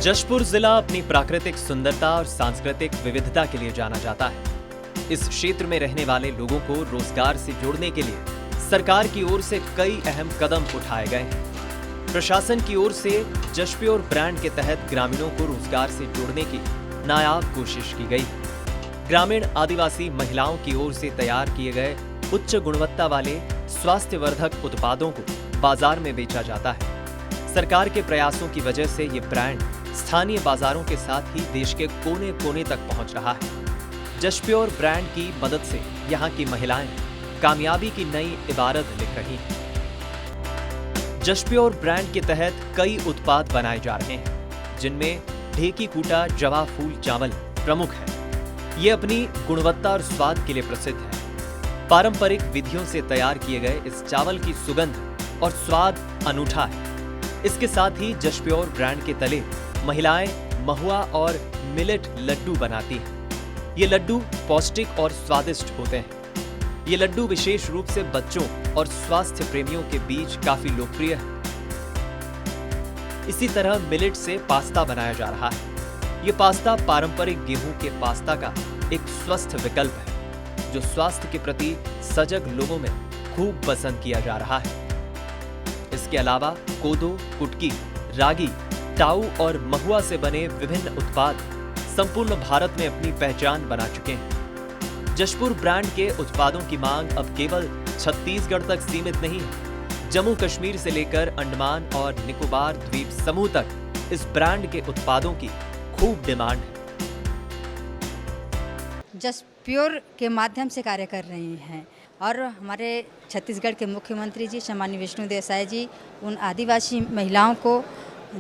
जशपुर जिला अपनी प्राकृतिक सुंदरता और सांस्कृतिक विविधता के लिए जाना जाता है। इस क्षेत्र में रहने वाले लोगों को रोजगार से जोड़ने के लिए सरकार की ओर से कई अहम कदम उठाए गए हैं। प्रशासन की ओर से जशप्योर ब्रांड के तहत ग्रामीणों को रोजगार से जोड़ने की नायाब कोशिश की गई। ग्रामीण आदिवासी महिलाओं की ओर से तैयार किए गए उच्च गुणवत्ता वाले स्वास्थ्यवर्धक उत्पादों को बाजार में बेचा जाता है। सरकार के प्रयासों की वजह से ये ब्रांड स्थानीय बाजारों के साथ ही देश के कोने कोने तक पहुंच रहा है। जशप्योर ब्रांड की मदद से यहाँ की महिलाएं कामयाबी की नई इबारत लिख रही हैं। जशप्योर ब्रांड के तहत कई उत्पाद बनाए जा रहे हैं, जिनमें ढेकी कूटा जवा फूल चावल प्रमुख है। ये अपनी गुणवत्ता और स्वाद के लिए प्रसिद्ध है। पारंपरिक विधियों से तैयार किए गए इस चावल की सुगंध और स्वाद अनूठा है। इसके साथ ही जशप्योर ब्रांड के तले महिलाएं महुआ और मिलेट लड्डू बनाती हैं। ये लड्डू पौष्टिक और स्वादिष्ट होते हैं। ये लड्डू विशेष रूप से बच्चों और स्वास्थ्य प्रेमियों के बीच काफी लोकप्रिय है। इसी तरह मिलेट से पास्ता बनाया जा रहा है। ये पास्ता पारंपरिक गेहूं के पास्ता का एक स्वस्थ विकल्प है, जो स्वास्थ्य के प्रति सजग लोगों में खूब पसंद किया जा रहा है। इसके अलावा कोदो, कुटकी, रागी, टाऊ और महुआ से बने विभिन्न उत्पाद संपूर्ण भारत में अपनी पहचान बना चुके हैं। जशपुर ब्रांड के उत्पादों की मांग अब केवल छत्तीसगढ़ तक सीमित नहीं है। जम्मू कश्मीर से लेकर अंडमान और निकोबार द्वीप समूह तक इस ब्रांड के उत्पादों की खूब डिमांड है। जशप्योर के माध्यम से कार्य कर रही हैं और हमारे छत्तीसगढ़ के मुख्यमंत्री जी सम्माननीय विष्णु देसाई जी उन आदिवासी महिलाओं को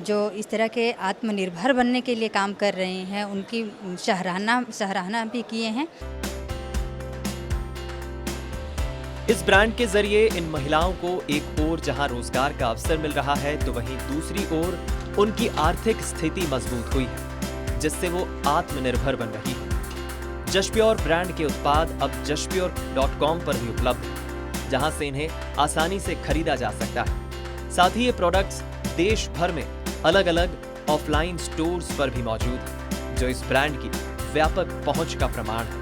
जो इस तरह के आत्मनिर्भर बनने के लिए काम कर रहे हैं, उनकी सराहना भी किए हैं। इस ब्रांड के जरिए इन महिलाओं को एक ओर जहां रोजगार का अवसर मिल रहा है, तो वहीं दूसरी ओर उनकी आर्थिक स्थिति मजबूत हुई है, जिससे वो आत्मनिर्भर बन रही है। जशप्योर ब्रांड के उत्पाद अब jashpure.com पर भी उपलब्ध है, जहां से इन्हें आसानी से खरीदा जा सकता है। साथ ही ये प्रोडक्ट्स देश भर में अलग अलग ऑफलाइन स्टोर्स पर भी मौजूद है, जो इस ब्रांड की व्यापक पहुंच का प्रमाण है।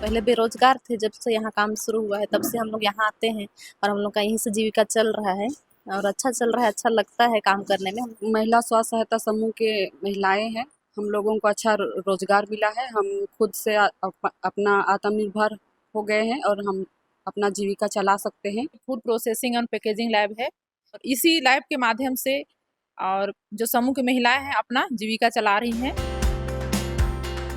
पहले बेरोजगार थे, जब से यहाँ काम शुरू हुआ है तब से हम लोग यहाँ आते हैं और हम लोग का यहीं से जीविका चल रहा है और अच्छा चल रहा है। अच्छा लगता है काम करने में। महिला स्व सहायता समूह के महिलाएं हैं, हम लोगों को अच्छा रोजगार मिला है। हम खुद से अपना आत्मनिर्भर हो गए हैं और हम अपना जीविका चला सकते हैं। Food processing and packaging lab है और इसी लैब के माध्यम से और जो समूह की महिलाएं हैं अपना जीविका चला रही हैं।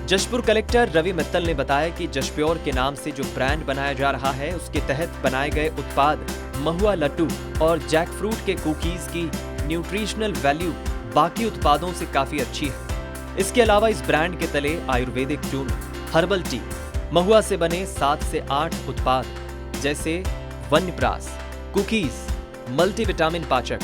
जशपुर कलेक्टर रवि मित्तल ने बताया कि जशप्योर के नाम से जो ब्रांड बनाया जा रहा है, उसके तहत बनाए गए उत्पाद महुआ लड्डू और जैकफ्रूट के कुकीज की न्यूट्रिशनल वैल्यू बाकी उत्पादों से काफी अच्छी है। इसके अलावा इस ब्रांड के तले आयुर्वेदिक चूर्ण, हर्बल टी, महुआ से बने 7 से 8 उत्पाद जैसे वन्यप्राश, कुकीज, मल्टीविटामिन पाचक,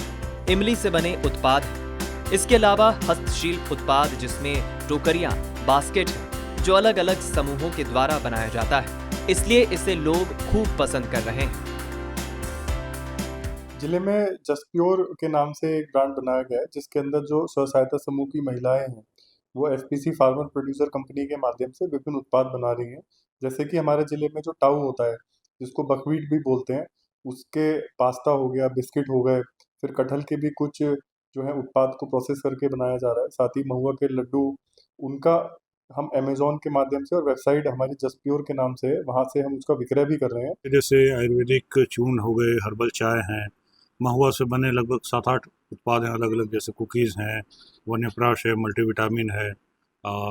इमली से बने उत्पाद हैं। इसके अलावा हस्तशिल्प उत्पाद जिसमें टोकरियां, बास्केट है, जो अलग अलग समूहों के द्वारा बनाया जाता है, इसलिए इसे लोग खूब पसंद कर रहे हैं। जिले में जशप्योर के नाम से एक ब्रांड बनाया गया है, जिसके अंदर जो स्व सहायता समूह की महिलाएं हैं वो एफपीसी फार्मर प्रोड्यूसर कंपनी के माध्यम से विभिन्न उत्पाद बना रही हैं। जैसे कि हमारे जिले में जो टाऊ होता है, जिसको बकवीट भी बोलते हैं, उसके पास्ता हो गया, बिस्किट हो गए, फिर कटहल के भी कुछ जो है उत्पाद को प्रोसेस करके बनाया जा रहा है। साथ ही महुआ के लड्डू, उनका हम अमेजोन के माध्यम से और वेबसाइट हमारी जशप्योर के नाम से है, वहाँ से हम उसका विक्रय भी कर रहे हैं। जैसे आयुर्वेदिक चूर्ण हो गए, हर्बल चाय हैं, महुआ से बने लगभग 7-8 उत्पाद हैं अलग अलग, जैसे कुकीज़ हैं, वन्यप्राश है, मल्टीविटामिन है,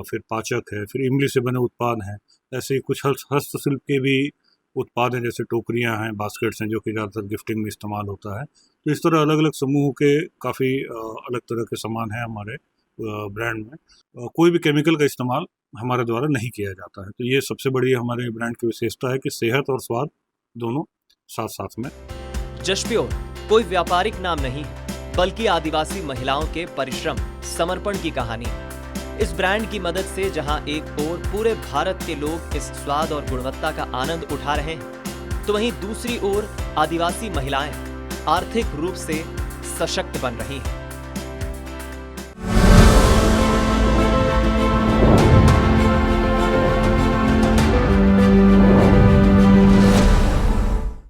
फिर पाचक है, फिर इमली से बने उत्पाद हैं। ऐसे ही कुछ हस्तशिल्प के भी उत्पाद हैं, जैसे टोकरियां हैं, बास्केट्स हैं, जो कि ज़्यादातर गिफ्टिंग में इस्तेमाल होता है। तो इस तरह अलग अलग समूह के काफ़ी अलग तरह के सामान हैं हमारे ब्रांड में। कोई भी केमिकल का इस्तेमाल हमारे द्वारा नहीं किया जाता है। तो ये सबसे बड़ी हमारे ब्रांड की विशेषता है कि सेहत और स्वाद दोनों साथ साथ में। जशप्योर कोई व्यापारिक नाम नहीं है, बल्कि आदिवासी महिलाओं के परिश्रम, समर्पण की कहानी है। इस ब्रांड की मदद से जहां एक ओर पूरे भारत के लोग इस स्वाद और गुणवत्ता का आनंद उठा रहे हैं, तो वहीं दूसरी ओर आदिवासी महिलाएं आर्थिक रूप से सशक्त बन रही हैं।